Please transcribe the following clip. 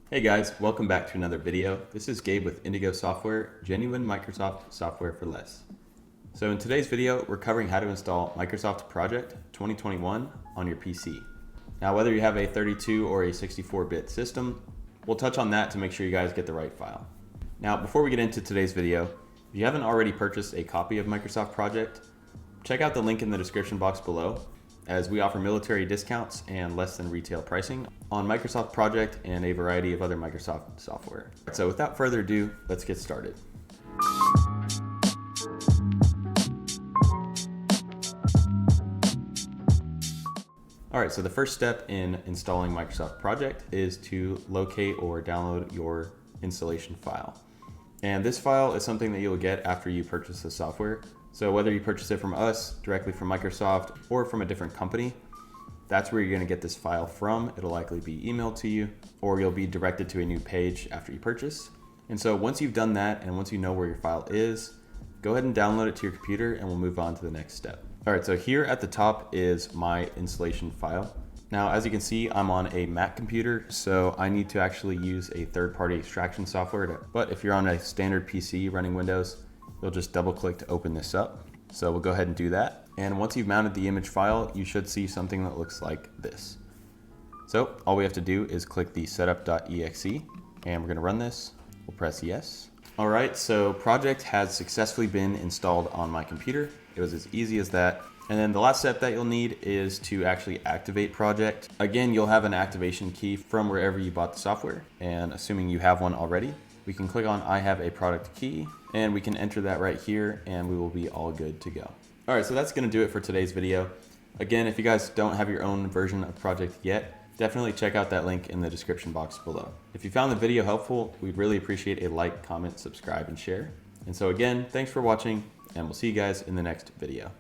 Hey guys, welcome back to another video. This is Gabe with Indigo Software, genuine Microsoft software for less. So in today's video, we're covering how to install Microsoft Project 2021 on your PC. Now, whether you have a 32 or a 64-bit system, we'll touch on that to make sure you guys get the right file. Now, before we get into today's video, if you haven't already purchased a copy of Microsoft Project, check out the link in the description box below, as we offer military discounts and less than retail pricing on Microsoft Project and a variety of other Microsoft software. So without further ado, let's get started. All right, so the first step in installing Microsoft Project is to locate or download your installation file. And this file is something that you'll get after you purchase the software. So whether you purchase it from us, directly from Microsoft, or from a different company, that's where you're gonna get this file from. It'll likely be emailed to you, or you'll be directed to a new page after you purchase. And so once you've done that, and once you know where your file is, go ahead and download it to your computer, and we'll move on to the next step. All right, so here at the top is my installation file. Now, as you can see, I'm on a Mac computer, so I need to actually use a third-party extraction software. But if you're on a standard PC running Windows, you'll just double click to open this up. So we'll go ahead and do that. And once you've mounted the image file, you should see something that looks like this. So all we have to do is click the setup.exe, and we're gonna run this. We'll press yes. All right, so Project has successfully been installed on my computer. It was as easy as that. And then the last step that you'll need is to actually activate Project. Again, you'll have an activation key from wherever you bought the software. And assuming you have one already, we can click on I have a product key, and we can enter that right here, and we will be all good to go. All right, so that's gonna do it for today's video. Again, if you guys don't have your own version of Project yet, definitely check out that link in the description box below. If you found the video helpful, we'd really appreciate a like, comment, subscribe, and share. And so again, thanks for watching, and we'll see you guys in the next video.